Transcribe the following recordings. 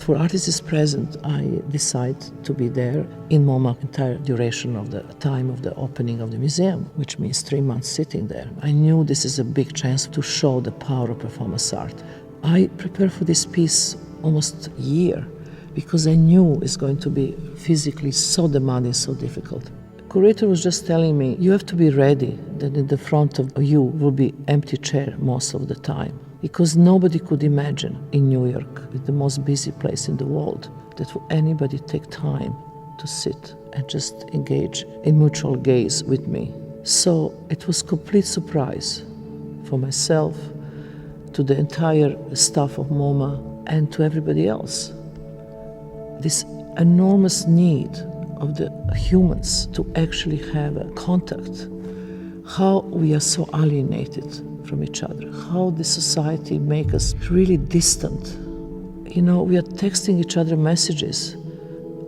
For Artist is Present, I decide to be there in MoMA entire duration of the time of the opening of the museum, which means 3 months sitting there. I knew this is a big chance to show the power of performance art. I prepared for this piece almost a year because I knew it's going to be physically so demanding, so difficult. The curator was just telling me, you have to be ready that in the front of you will be empty chair most of the time. Because nobody could imagine in New York, the most busy place in the world, that will anybody take time to sit and just engage in mutual gaze with me. So it was complete surprise for myself, to the entire staff of MoMA, and to everybody else. This enormous need of the humans to actually have a contact, how we are so alienated from each other, how the society makes us really distant. You know, we are texting each other messages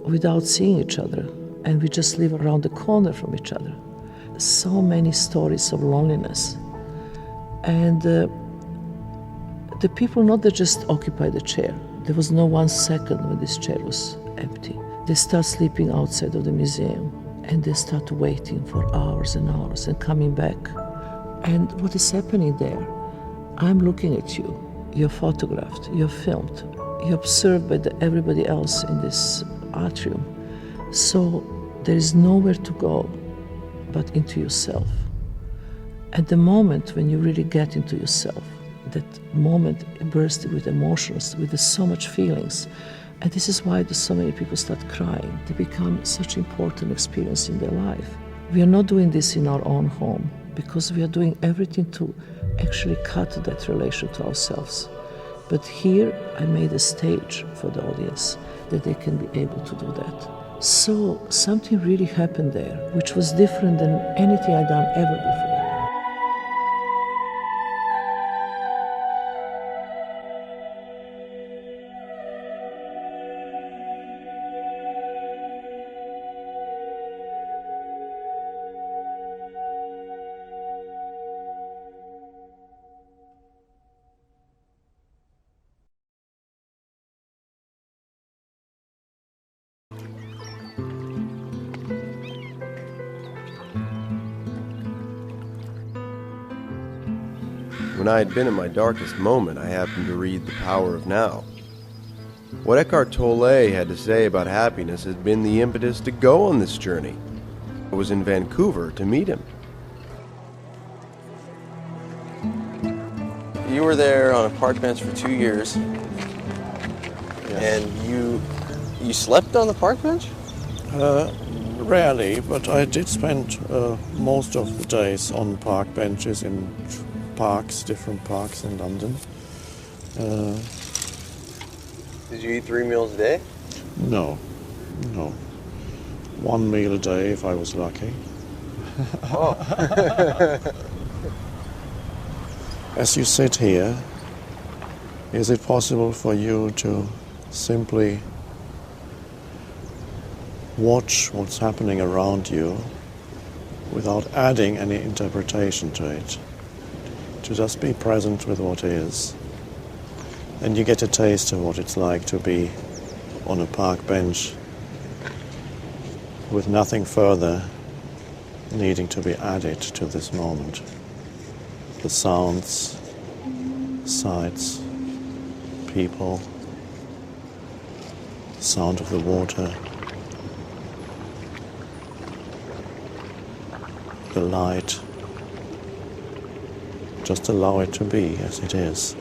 without seeing each other, and we just live around the corner from each other. So many stories of loneliness. And the people not that just occupy the chair. There was no 1 second when this chair was empty. They start sleeping outside of the museum, and they start waiting for hours and hours and coming back. And what is happening there? I'm looking at you. You're photographed, you're filmed, you're observed by everybody else in this atrium. So there is nowhere to go but into yourself. At the moment when you really get into yourself, that moment bursts with emotions, with so much feelings. And this is why so many people start crying. They become such an important experience in their life. We are not doing this in our own home, because we are doing everything to actually cut that relation to ourselves. But here I made a stage for the audience that they can be able to do that. So something really happened there, which was different than anything I'd done ever before. When I had been in my darkest moment, I happened to read The Power of Now. What Eckhart Tolle had to say about happiness had been the impetus to go on this journey. I was in Vancouver to meet him. You were there on a park bench for 2 years, and you slept on the park bench? Rarely, but I did spend most of the days on park benches in parks, different parks in London. Did you eat 3 meals a day? No. 1 meal a day if I was lucky. Oh. As you sit here, is it possible for you to simply watch what's happening around you without adding any interpretation to it? To just be present with what is. And you get a taste of what it's like to be on a park bench with nothing further needing to be added to this moment. The sounds, sights, people, the sound of the water, the light. Just allow it to be as it is.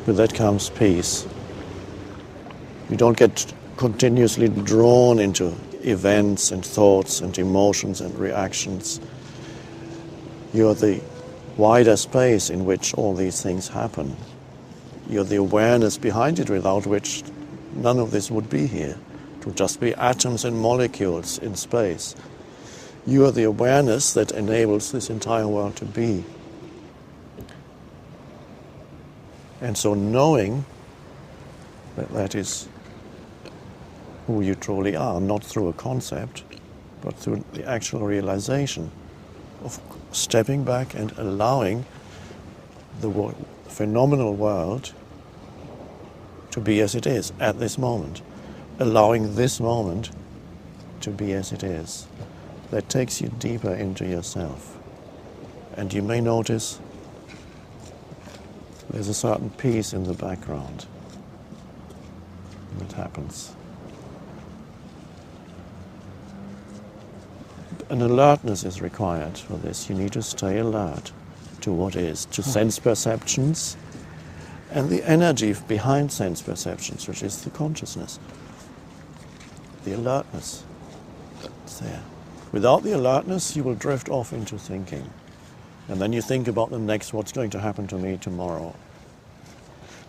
With that comes peace. You don't get continuously drawn into events and thoughts and emotions and reactions. You're the wider space in which all these things happen. You're the awareness behind it, without which none of this would be here. It would just be atoms and molecules in space. You are the awareness that enables this entire world to be. And so knowing that that is who you truly are, not through a concept, but through the actual realization of stepping back and allowing the phenomenal world to be as it is at this moment, allowing this moment to be as it is. That takes you deeper into yourself. And you may notice there's a certain peace in the background that happens. An alertness is required for this. You need to stay alert to what is, to sense perceptions and the energy behind sense perceptions, which is the consciousness, the alertness that's there. Without the alertness, you will drift off into thinking. And then you think about the next, what's going to happen to me tomorrow.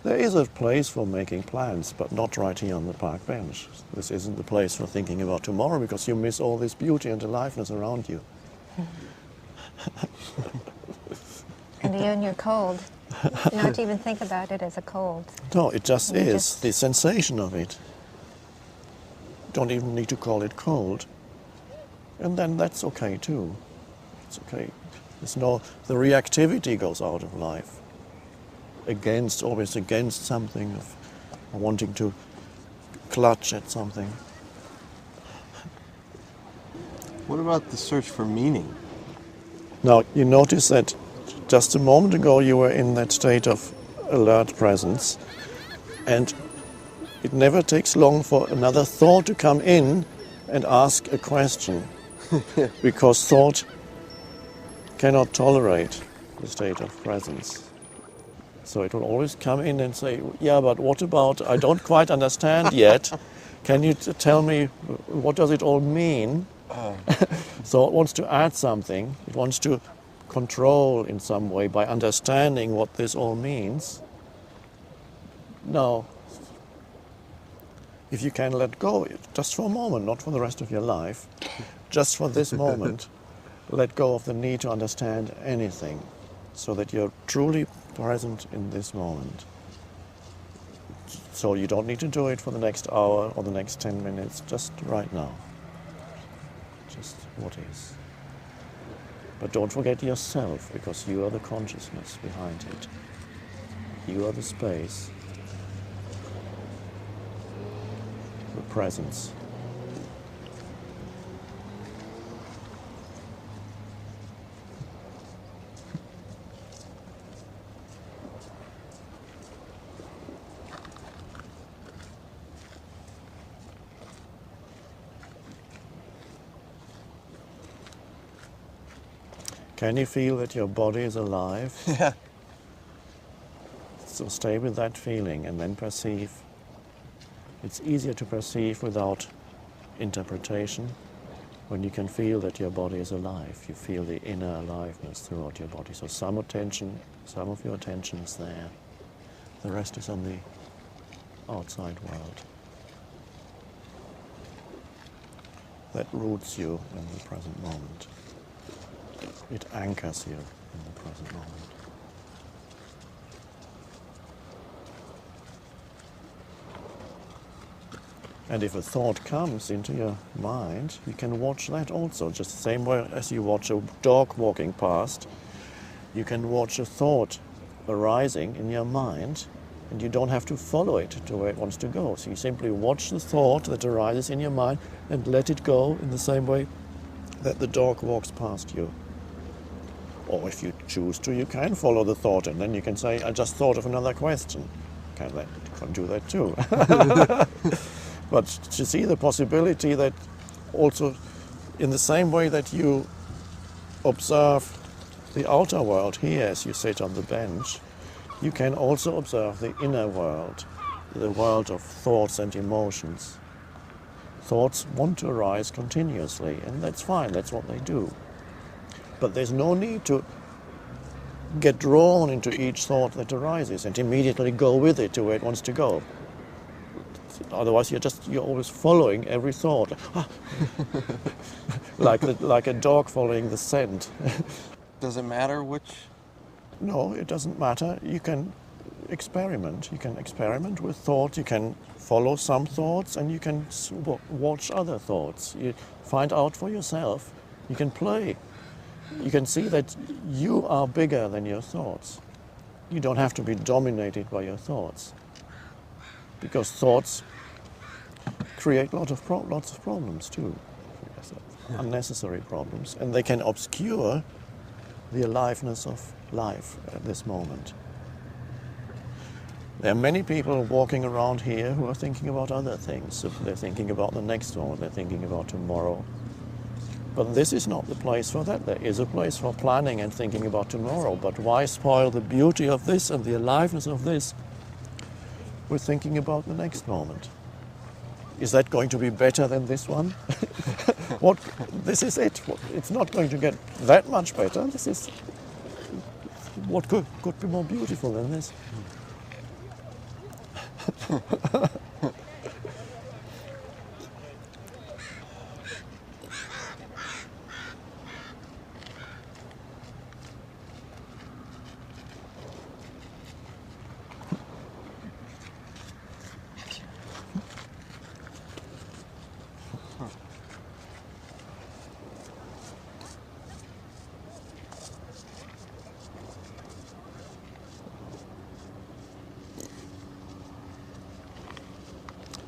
There is a place for making plans, but not right here on the park bench. This isn't the place for thinking about tomorrow because you miss all this beauty and aliveness around you. And even you're cold. Not to even think about it as a cold. No, it just You is. just- The sensation of it. Don't even need to call it cold. And then that's okay too. It's okay. The reactivity goes out of life. Always against something, of wanting to clutch at something. What about the search for meaning? Now, you notice that just a moment ago you were in that state of alert presence, and it never takes long for another thought to come in and ask a question, because thought cannot tolerate the state of presence. So it will always come in and say, yeah, but what about, I don't quite understand yet. Can you tell me, what does it all mean? So it wants to add something. It wants to control in some way by understanding what this all means. Now, if you can let go, just for a moment, not for the rest of your life, just for this moment, let go of the need to understand anything so that you're truly present in this moment. So you don't need to do it for the next hour or the next 10 minutes, just right now. Just what is. But don't forget yourself, because you are the consciousness behind it. You are the space, the presence. Can you feel that your body is alive? Yeah. So stay with that feeling and then perceive. It's easier to perceive without interpretation when you can feel that your body is alive. You feel the inner aliveness throughout your body. So some of your attention is there. The rest is on the outside world. That roots you in the present moment. It anchors you in the present moment. And if a thought comes into your mind, you can watch that also, just the same way as you watch a dog walking past. You can watch a thought arising in your mind, and you don't have to follow it to where it wants to go. So you simply watch the thought that arises in your mind and let it go in the same way that the dog walks past you. Or if you choose to, you can follow the thought, and then you can say, I just thought of another question. You can do that too. But to see the possibility that also, in the same way that you observe the outer world here as you sit on the bench, you can also observe the inner world, the world of thoughts and emotions. Thoughts want to arise continuously, and that's fine, that's what they do. But there's no need to get drawn into each thought that arises and immediately go with it to where it wants to go. Otherwise, you're always following every thought, like a dog following the scent. Does it matter which? No, it doesn't matter. You can experiment. You can experiment with thought. You can follow some thoughts, and you can watch other thoughts. You find out for yourself. You can play. You can see that you are bigger than your thoughts. You don't have to be dominated by your thoughts. because thoughts create lots of problems too, unnecessary problems, and they can obscure the aliveness of life at this moment. There are many people walking around here who are thinking about other things. They're thinking about the next moment, they're thinking about tomorrow. But this is not the place for that. There is a place for planning and thinking about tomorrow, but why spoil the beauty of this and the aliveness of this with thinking about the next moment? Is that going to be better than this one? This is it. It's not going to get that much better. This is what could be more beautiful than this.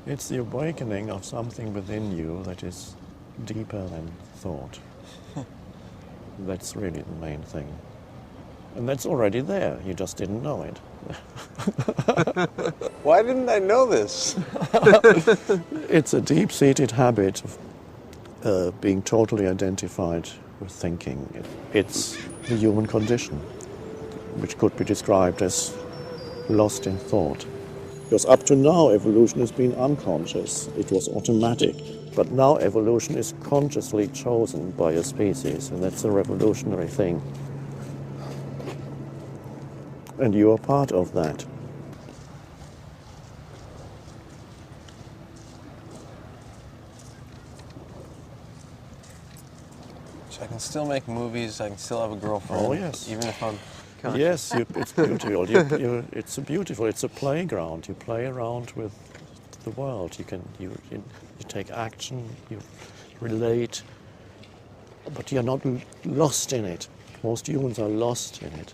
It's the awakening of something within you that is deeper than thought. That's really the main thing. And that's already there, you just didn't know it. Why didn't I know this? It's a deep-seated habit of being totally identified with thinking. It's the human condition, which could be described as lost in thought. Because up to now, evolution has been unconscious. It was automatic. But now evolution is consciously chosen by a species, and that's a revolutionary thing. And you are part of that. So I can still make movies, I can still have a girlfriend. Oh, yes. Even if I'm... Yes, it's beautiful. It's a playground. You play around with the world. You take action. You relate, but you're not lost in it. Most humans are lost in it.